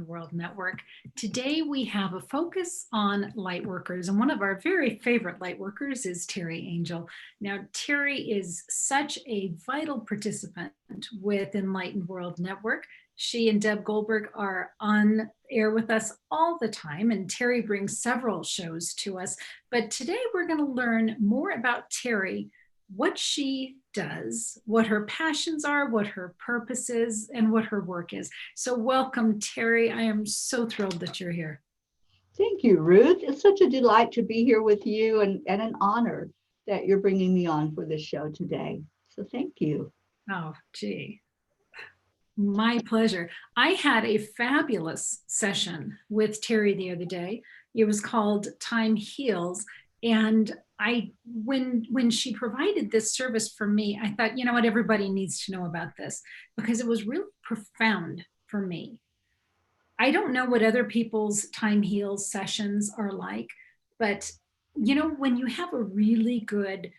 World Network. Today we have a focus on Lightworkers, and one of our very favorite Lightworkers is Teri Angel. Now, Teri is such a vital participant with Enlightened World Network. She and Deb Goldberg are on air with us all the time, and Teri brings several shows to us. But today we're going to learn more about Teri, what she does, what her passions are, what her purpose is, and what her work is. So welcome, Teri. I am so thrilled that you're here. Thank you, Ruth. It's such a delight to be here with you and an honor that you're bringing me on for this show today. So thank you. Oh, gee. My pleasure. I had a fabulous session with Teri the other day. It was called Time Heals. And when she provided this service for me, I thought, you know what, everybody needs to know about this because it was really profound for me. I don't know what other people's Time Heals sessions are like, but you know, when you have a really good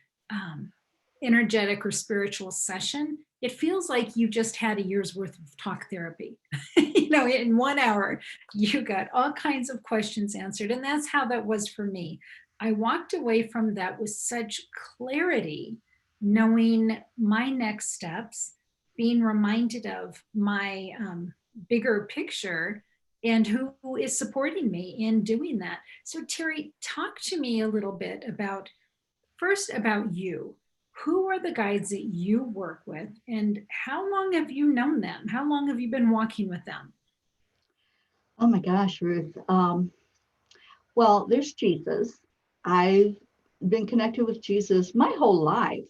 energetic or spiritual session, it feels like you just had a year's worth of talk therapy. You know, in 1 hour, you got all kinds of questions answered. And that's how that was for me. I walked away from that with such clarity, knowing my next steps, being reminded of my bigger picture and who is supporting me in doing that. So Teri, talk to me a little bit about, first about you. Who are the guides that you work with and how long have you known them? How long have you been walking with them? Oh my gosh, Ruth. Well, there's Jesus. I've been connected with Jesus my whole life.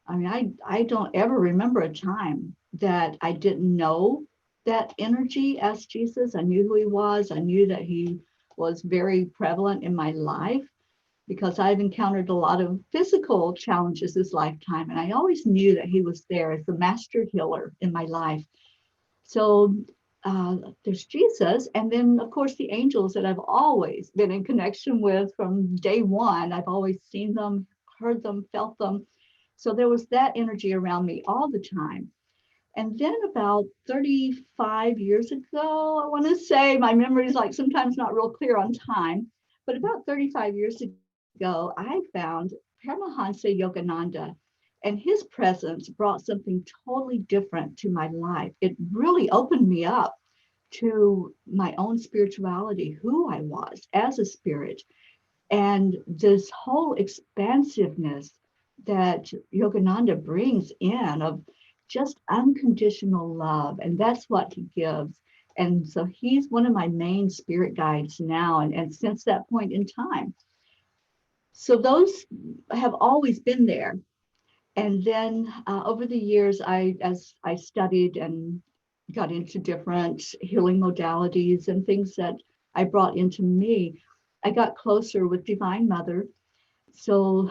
I mean, I don't ever remember a time that I didn't know that energy as Jesus. I knew who he was. I knew that he was very prevalent in my life, because I've encountered a lot of physical challenges this lifetime. And I always knew that he was there as the master healer in my life. So there's Jesus. And then, of course, the angels that I've always been in connection with from day one. I've always seen them, heard them, felt them. So there was that energy around me all the time. And then about 35 years ago, I want to say, my memory is like sometimes not real clear on time, but about 35 years ago, I found Paramahansa Yogananda, and his presence brought something totally different to my life. It really opened me up to my own spirituality, who I was as a spirit, and this whole expansiveness that Yogananda brings in of just unconditional love. And that's what he gives. And so he's one of my main spirit guides now, and since that point in time. So those have always been there. And then over the years, as I studied and got into different healing modalities and things that I brought into me, I got closer with Divine Mother. So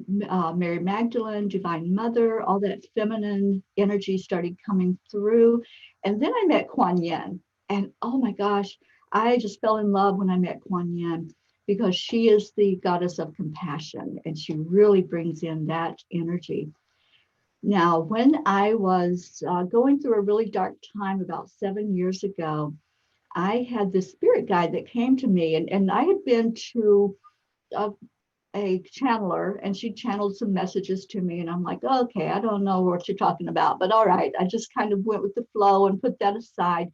Mary Magdalene, Divine Mother, all that feminine energy started coming through. And then I met Kuan Yin. And oh my gosh, I just fell in love when I met Kuan Yin, because she is the goddess of compassion and she really brings in that energy. Now, when I was going through a really dark time about 7 years ago, I had this spirit guide that came to me, and I had been to a channeler, and she channeled some messages to me, and I'm like, okay, I don't know what you're talking about, but all right. I just kind of went with the flow and put that aside.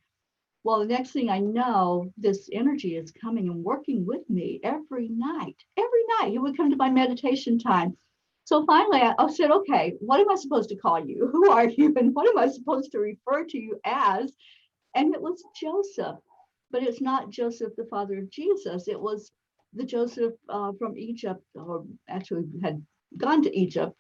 Well, the next thing I know, this energy is coming and working with me every night. Every night he would come to my meditation time. So finally I said, okay, what am I supposed to call you? Who are you? And what am I supposed to refer to you as? And it was Joseph, but it's not Joseph, the father of Jesus. It was the Joseph from Egypt, or actually had gone to Egypt,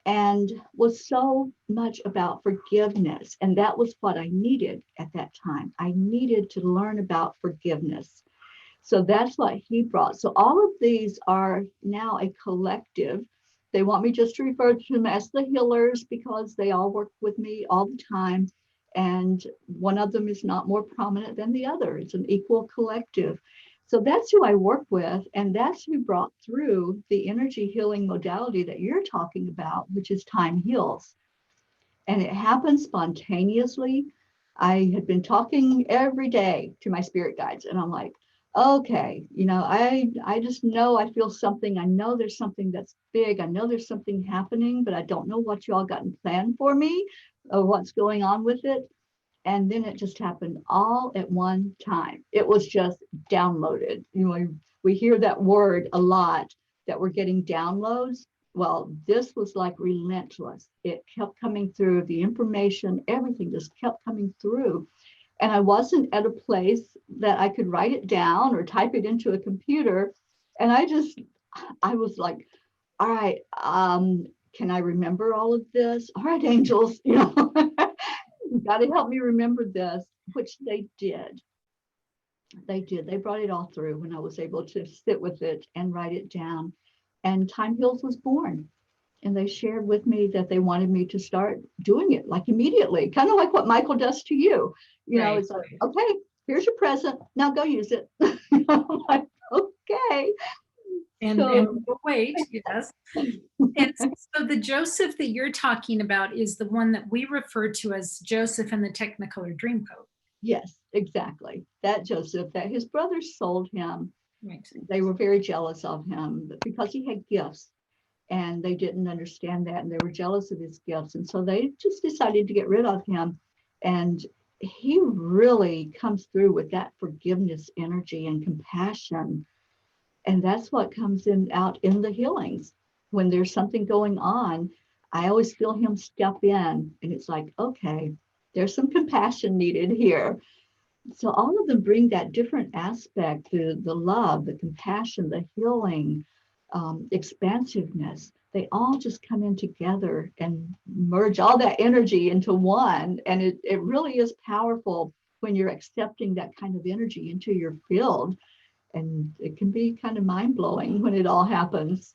and was so much about forgiveness. And that was what I needed at that time. I needed to learn about forgiveness. So that's what he brought. So all of these are now a collective. They want me just to refer to them as the healers because they all work with me all the time. And one of them is not more prominent than the other. It's an equal collective. So that's who I work with. And that's who brought through the energy healing modality that you're talking about, which is Time Heals. And it happens spontaneously. I had been talking every day to my spirit guides, and I'm like, okay, I just know I feel something. I know there's something that's big. I know there's something happening, but I don't know what you all got in plan for me or what's going on with it. And then it just happened all at one time. It was just downloaded. We hear that word a lot, that we're getting downloads. Well, this was like relentless. It kept coming through. The information, everything just kept coming through. And I wasn't at a place that I could write it down or type it into a computer. And I was like, all right, can I remember all of this? All right, angels, you got to help me remember this, which they did. They did. They brought it all through when I was able to sit with it and write it down. And Time Heals was born. And they shared with me that they wanted me to start doing it like immediately, kind of like what Michael does to you. Right. It's like, okay, here's your present. Now go use it. I'm like, okay. And wait, yes. And so the Joseph that you're talking about is the one that we refer to as Joseph in the Technicolor Dreamcoat. Yes, exactly. That Joseph, that his brothers sold him. Right. They were very jealous of him because he had gifts, and they didn't understand that, and they were jealous of his gifts. And so they just decided to get rid of him. And he really comes through with that forgiveness energy and compassion. And that's what comes out in the healings. When there's something going on, I always feel him step in, and it's like, okay, there's some compassion needed here. So all of them bring that different aspect, the love, the compassion, the healing, expansiveness. They all just come in together and merge all that energy into one. And it really is powerful when you're accepting that kind of energy into your field. And it can be kind of mind-blowing when it all happens.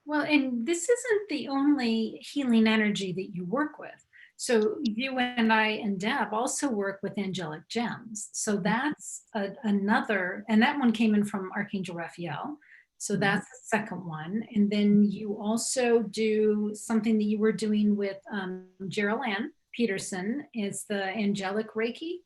Well, and this isn't the only healing energy that you work with. So you and I and Deb also work with angelic gems. So that's another, and that one came in from Archangel Raphael. So that's the second one. And then you also do something that you were doing with Gerald Ann Peterson, is the angelic Reiki.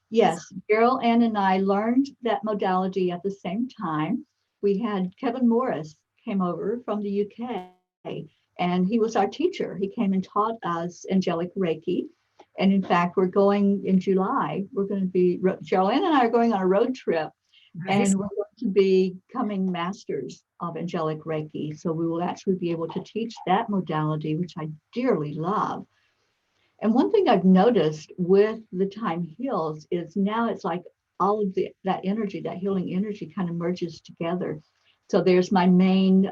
Yes, Gerald Ann and I learned that modality at the same time. We had Kevin Morris came over from the UK, and he was our teacher. He came and taught us angelic Reiki. And in fact, we're going in July. We're going to be, Gerald Ann and I are going on a road trip, Nice. and we're going to be becoming masters of angelic Reiki. So we will actually be able to teach that modality, which I dearly love. And one thing I've noticed with the Time Heals is now it's like all of that energy, that healing energy kind of merges together. So there's my main,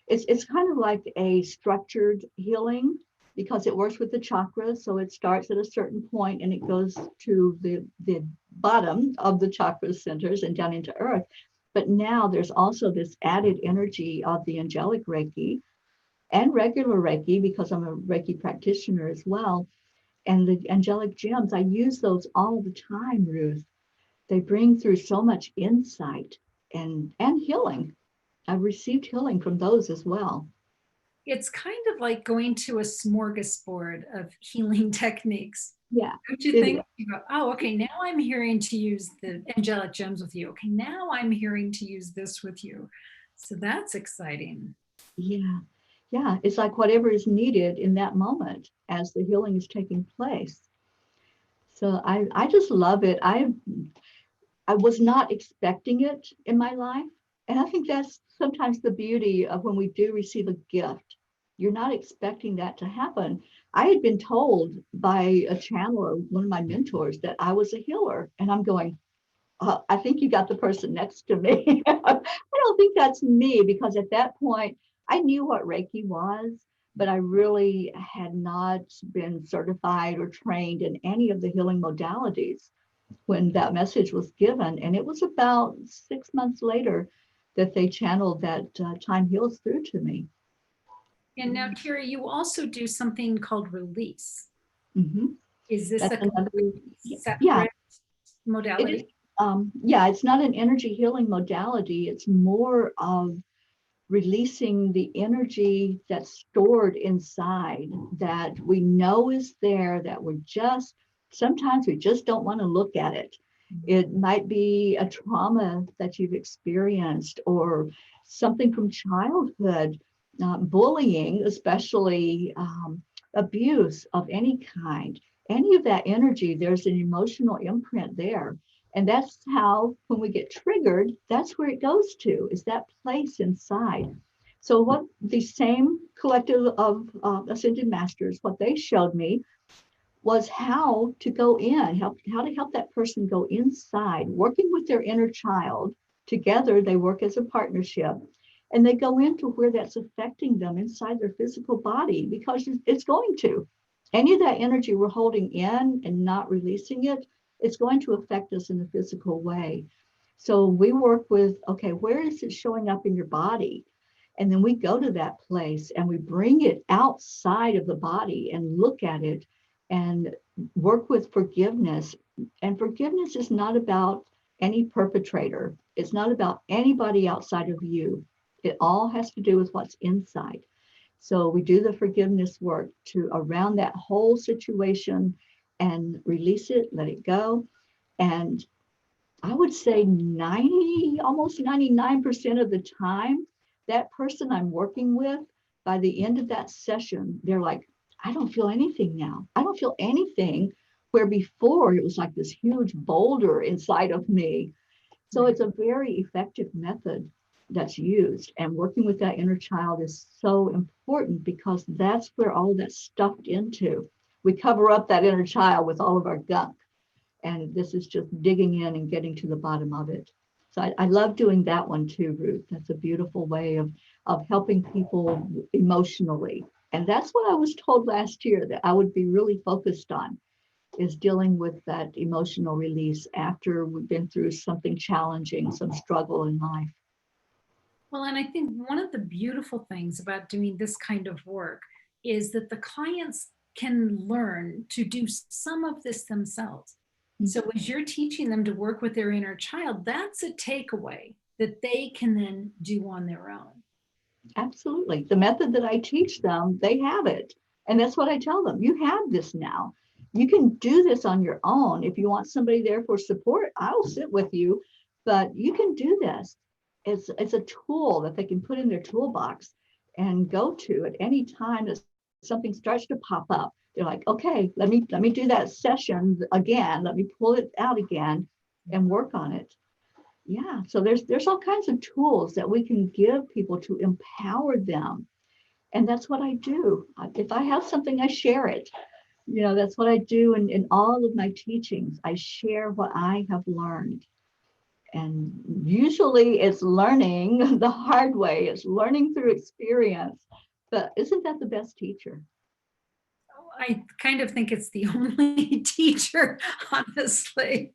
it's kind of like a structured healing because it works with the chakras. So it starts at a certain point and it goes to the bottom of the chakra centers and down into earth. But now there's also this added energy of the angelic Reiki and regular Reiki, because I'm a Reiki practitioner as well. And the angelic gems, I use those all the time, Ruth. They bring through so much insight and healing. I've received healing from those as well. It's kind of like going to a smorgasbord of healing techniques. Yeah. Don't you think? You go, oh, okay, now I'm hearing to use the angelic gems with you. Okay, now I'm hearing to use this with you. So that's exciting. Yeah. Yeah. It's like whatever is needed in that moment as the healing is taking place. So I just love it. I was not expecting it in my life. And I think that's sometimes the beauty of when we do receive a gift. You're not expecting that to happen. I had been told by a channeler, one of my mentors, that I was a healer. And I'm going, I think you got the person next to me. I don't think that's me, because at that point, I knew what Reiki was, but I really had not been certified or trained in any of the healing modalities when that message was given. And it was about 6 months later that they channeled that Time Heals through to me. And now, Teri, you also do something called release. Mm-hmm. Is this That's a separate yeah. modality? Yeah, it's not an energy healing modality. It's more of releasing the energy that's stored inside that we know is there, that we're just Sometimes we just don't want to look at it. It might be a trauma that you've experienced or something from childhood, bullying, especially abuse of any kind. Any of that energy, there's an emotional imprint there. And that's how, when we get triggered, that's where it goes to, is that place inside. So what the same collective of ascended masters, what they showed me was how to go in, how to help that person go inside, working with their inner child. Together, they work as a partnership, and they go into where that's affecting them inside their physical body, because it's going to. Any of that energy we're holding in and not releasing it, it's going to affect us in a physical way. So we work with, okay, where is it showing up in your body? And then we go to that place and we bring it outside of the body and look at it and work with forgiveness. And forgiveness is not about any perpetrator. It's not about anybody outside of you. It all has to do with what's inside. So we do the forgiveness work to around that whole situation and release it, let it go. And I would say 90, almost 99% of the time, that person I'm working with, by the end of that session, they're like, I don't feel anything now. I don't feel anything, where before it was like this huge boulder inside of me. So it's a very effective method that's used. And working with that inner child is so important, because that's where all that's stuffed into. We cover up that inner child with all of our gunk. And this is just digging in and getting to the bottom of it. So I love doing that one too, Ruth. That's a beautiful way of helping people emotionally. And that's what I was told last year that I would be really focused on, is dealing with that emotional release after we've been through something challenging, some struggle in life. Well, and I think one of the beautiful things about doing this kind of work is that the clients can learn to do some of this themselves. So as you're teaching them to work with their inner child, that's a takeaway that they can then do on their own. Absolutely. The method that I teach them, they have it. And that's what I tell them. You have this now. You can do this on your own. If you want somebody there for support, I'll sit with you, but you can do this. It's a tool that they can put in their toolbox and go to at any time that something starts to pop up. They're like, okay, let me do that session again. Let me pull it out again and work on it. Yeah, so there's all kinds of tools that we can give people to empower them. And that's what I do. If I have something, I share it. That's what I do in all of my teachings. I share what I have learned. And usually it's learning the hard way. It's learning through experience. But isn't that the best teacher? I kind of think it's the only teacher, honestly.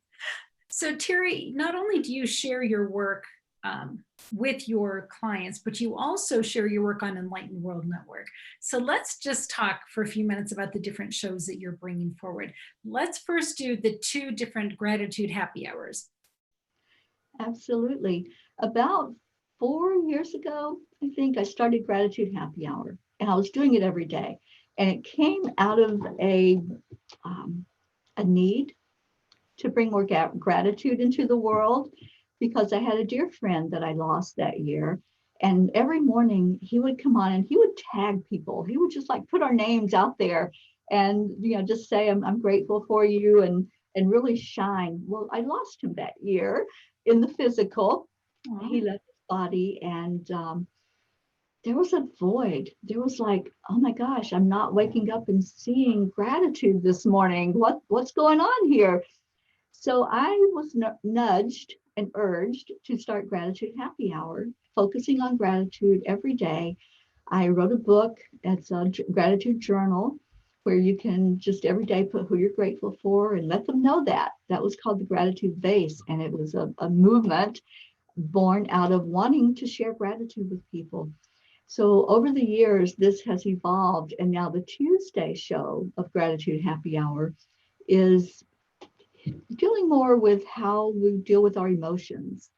So, Teri, not only do you share your work with your clients, but you also share your work on Enlightened World Network. So let's just talk for a few minutes about the different shows that you're bringing forward. Let's first do the 2 different gratitude happy hours. Absolutely. About 4 years ago, I think I started Gratitude Happy Hour, and I was doing it every day. And it came out of a need to bring more gratitude into the world, because I had a dear friend that I lost that year. And every morning he would come on and he would tag people. He would just like put our names out there and just say, I'm grateful for you, and really shine. Well, I lost him that year in the physical. Aww. He left his body, and there was a void. There was like, oh my gosh, I'm not waking up and seeing gratitude this morning. What's going on here? So I was nudged and urged to start Gratitude Happy Hour, focusing on gratitude every day. I wrote a book. It's a gratitude journal where you can just every day put who you're grateful for and let them know that. That was called the Gratitude Base. And it was a movement born out of wanting to share gratitude with people. So over the years, this has evolved. And now the Tuesday show of Gratitude Happy Hour is dealing more with how we deal with our emotions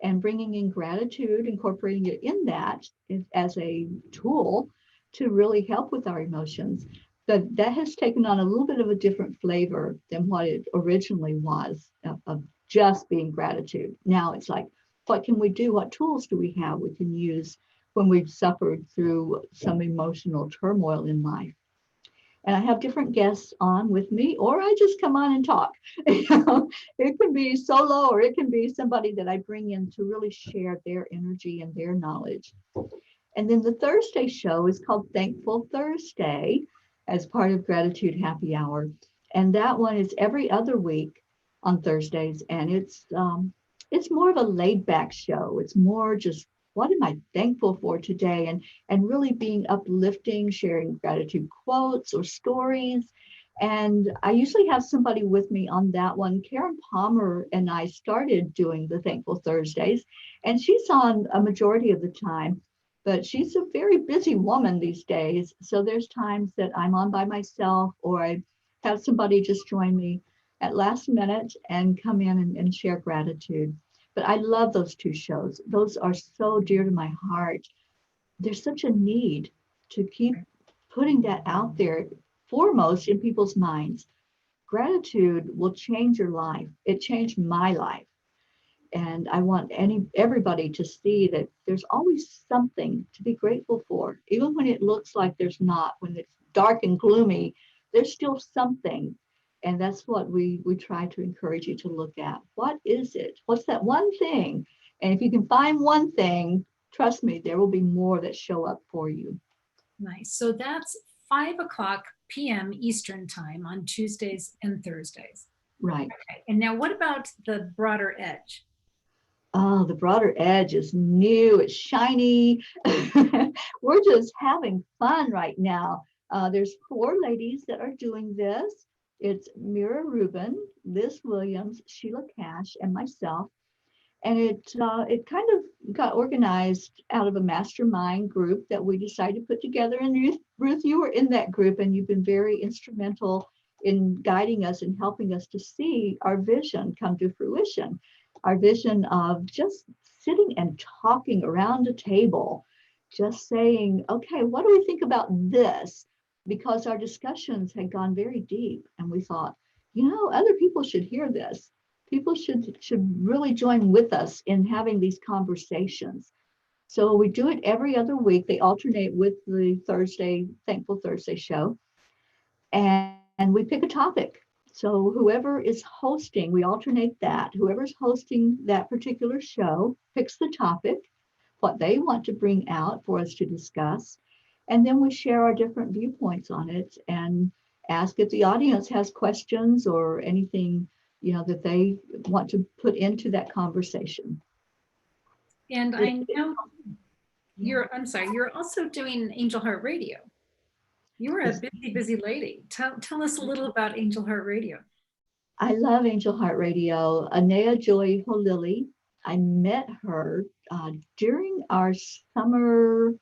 and bringing in gratitude, incorporating it in that as a tool to really help with our emotions. but that has taken on a little bit of a different flavor than what it originally was of just being gratitude. Now it's like, what can we do? What tools do we have we can use when we've suffered through some emotional turmoil in life? And I have different guests on with me, or I just come on and talk. It can be solo, or it can be somebody that I bring in to really share their energy and their knowledge. And then the Thursday show is called Thankful Thursday as part of Gratitude Happy Hour. And that one is every other week on Thursdays. And it's more of a laid back show. It's more just what am I thankful for today? And really being uplifting, sharing gratitude quotes or stories. And I usually have somebody with me on that one. Karen Palmer and I started doing the Thankful Thursdays, and she's on a majority of the time, but she's a very busy woman these days. So there's times that I'm on by myself, or I have somebody just join me at last minute and come in and share gratitude. But I love those two shows. Those are so dear to my heart. There's such a need to keep putting that out there foremost in people's minds. Gratitude will change your life. It changed my life. And I want everybody to see that there's always something to be grateful for, even when it looks like there's not, when it's dark and gloomy, there's still something. And that's what we try to encourage you to look at. What is it? What's that one thing? And if you can find one thing, trust me, there will be more that show up for you. Nice. So that's 5 o'clock p.m. Eastern time on Tuesdays and Thursdays. Right. Okay. And now what about the broader edge? Oh, the broader edge is new, it's shiny. We're just having fun right now. There's 4 ladies that are doing this. It's Mira Rubin, Liz Williams, Sheila Cash, and myself. And it kind of got organized out of a mastermind group that we decided to put together. And Ruth, you were in that group, and you've been very instrumental in guiding us and helping us to see our vision come to fruition. Our vision of just sitting and talking around a table, just saying, okay, what do we think about this? Because our discussions had gone very deep, and we thought, other people should hear this. People should really join with us in having these conversations. So we do it every other week. They alternate with the Thankful Thursday show. And we pick a topic. So whoever is hosting, we alternate that. Whoever's hosting that particular show picks the topic, what they want to bring out for us to discuss. And then we share our different viewpoints on it and ask if the audience has questions or anything, that they want to put into that conversation. And I know I'm sorry, you're also doing Angel Heart Radio. You are a busy, busy lady. Tell us a little about Angel Heart Radio. I love Angel Heart Radio. Anea Joy Holili, I met her during our summer,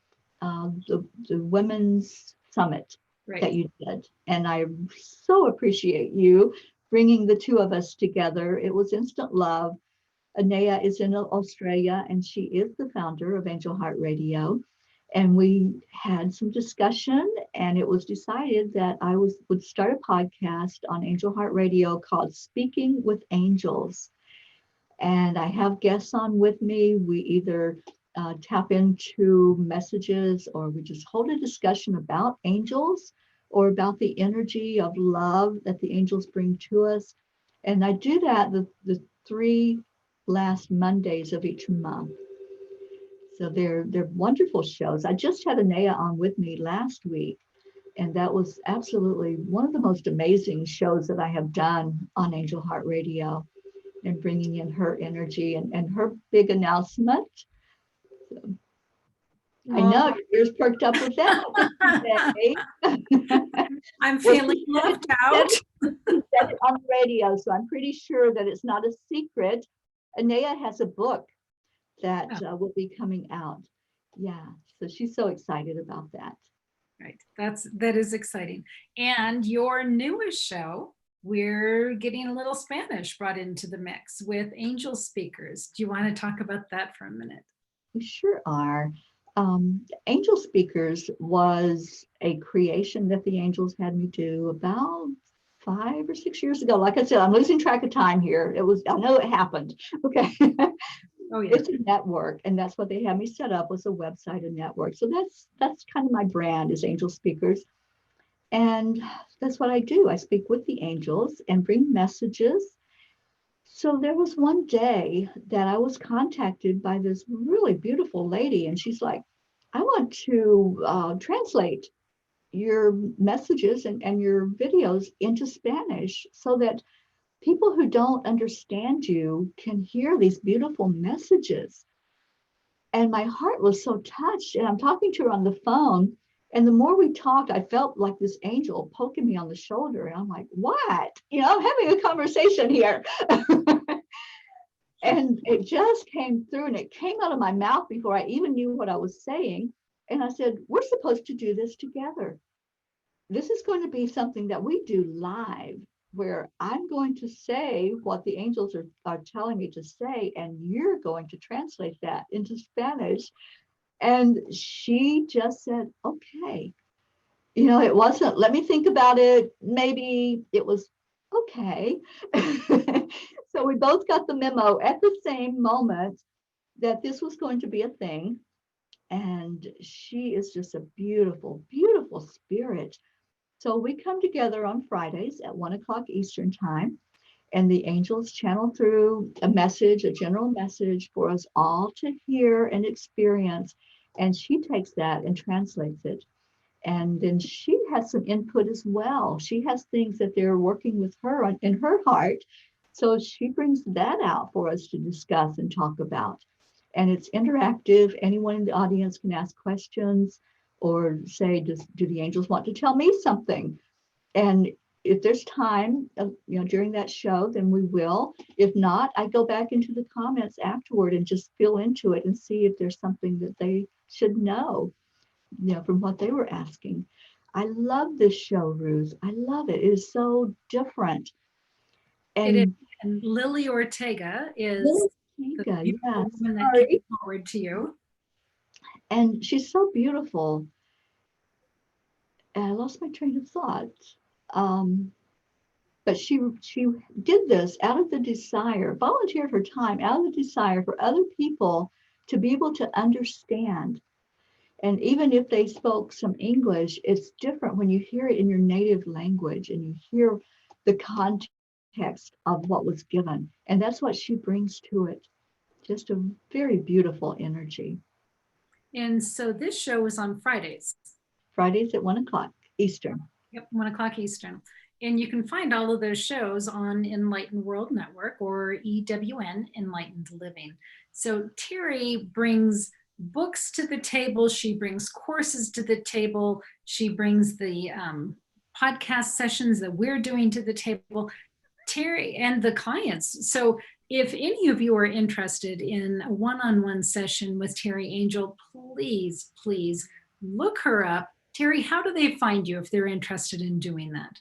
the women's summit that you did. And I so appreciate you bringing the two of us together. It was instant love. Anea is in Australia, and she is the founder of Angel Heart Radio. And we had some discussion, and it was decided that I would start a podcast on Angel Heart Radio called Speaking with Angels. And I have guests on with me. We either tap into messages, or we just hold a discussion about angels or about the energy of love that the angels bring to us. And I do that the 3 last Mondays of each month. So they're wonderful shows. I just had Anea on with me last week, and that was absolutely one of the most amazing shows that I have done on Angel Heart Radio, and bringing in her energy and her big announcement. So, I know your ears perked up with that today. I'm feeling left out. Said it on the radio, so I'm pretty sure that it's not a secret. Anea has a book that will be coming out. Yeah, so she's so excited about that. Right, that is exciting. And your newest show, we're getting a little Spanish brought into the mix with angel speakers. Do you want to talk about that for a minute? We sure are. Angel Speakers was a creation that the angels had me do about 5 or 6 years ago. Like I said, I'm losing track of time here. I know it happened. Okay. Oh yeah. It's a network, and that's what they had me set up, was a website and network. So that's kind of my brand, is Angel Speakers. And that's what I do. I speak with the angels and bring messages. So there was one day that I was contacted by this really beautiful lady, and she's like, I want to translate your messages and your videos into Spanish so that people who don't understand you can hear these beautiful messages. And my heart was so touched. And I'm talking to her on the phone. And the more we talked, I felt like this angel poking me on the shoulder. And I'm like, what? I'm having a conversation here. And it just came through, and it came out of my mouth before I even knew what I was saying. And I said, we're supposed to do this together. This is going to be something that we do live, where I'm going to say what the angels are telling me to say, and you're going to translate that into Spanish. And she just said, okay. It wasn't, let me think about it. Maybe it was, okay. So we both got the memo at the same moment that this was going to be a thing. And she is just a beautiful, beautiful spirit. So we come together on Fridays at 1 o'clock Eastern time, and the angels channel through a message, a general message for us all to hear and experience. And she takes that and translates it. And then she has some input as well. She has things that they're working with her on, in her heart. So she brings that out for us to discuss and talk about. And it's interactive. Anyone in the audience can ask questions or say, do the angels want to tell me something? And if there's time, during that show, then we will. If not, I go back into the comments afterward and just fill into it and see if there's something that they should know, from what they were asking. I love this show, Ruth. I love it. It is so different. It is. And And Lily Ortega is Lily the Kinga, beautiful yes, woman that came sorry. forward to you. And she's so beautiful. And I lost my train of thought. Um, but she did this out of the desire, volunteered her time out of the desire for other people to be able to understand. And even if they spoke some English, it's different when you hear it in your native language and you hear the context of what was given. And that's what she brings to it. Just a very beautiful energy. And so this show is on Fridays. Fridays at 1 o'clock Eastern. Yep, 1 o'clock Eastern. And you can find all of those shows on Enlightened World Network or EWN, Enlightened Living. So Teri brings books to the table. She brings courses to the table. She brings the podcast sessions that we're doing to the table. Teri and the clients. So if any of you are interested in a one-on-one session with Teri Angel, please, please look her up. Teri, how do they find you if they're interested in doing that?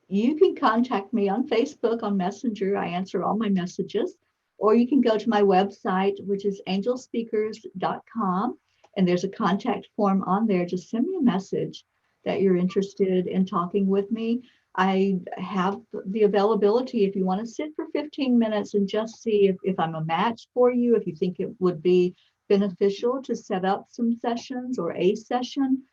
You can contact me on Facebook, on Messenger. I answer all my messages. Or you can go to my website, which is angelspeakers.com. And there's a contact form on there. Just send me a message that you're interested in talking with me. I have the availability if you want to sit for 15 minutes and just see if I'm a match for you, if you think it would be beneficial to set up some sessions or a session,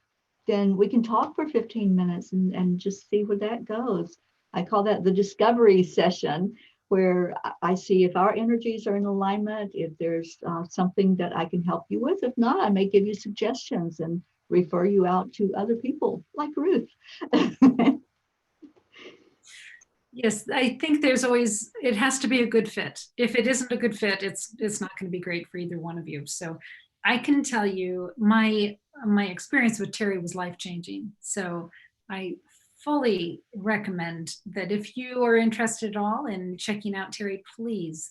then we can talk for 15 minutes and just see where that goes. I call that the discovery session, where I see if our energies are in alignment, if there's something that I can help you with. If not, I may give you suggestions and refer you out to other people like Ruth. Yes, I think there's always, it has to be a good fit. If it isn't a good fit, it's not going to be great for either one of you. So I can tell you my experience with Teri was life-changing. So I fully recommend that if you are interested at all in checking out Teri, please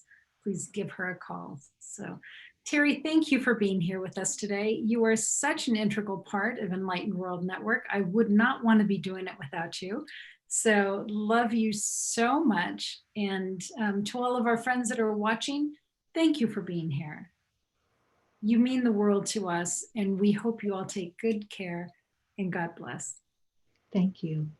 give her a call. So Teri, thank you for being here with us today. You are such an integral part of Enlightened World Network. I would not want to be doing it without you. So love you so much. And to all of our friends that are watching, thank you for being here. You mean the world to us, and we hope you all take good care, and God bless. Thank you.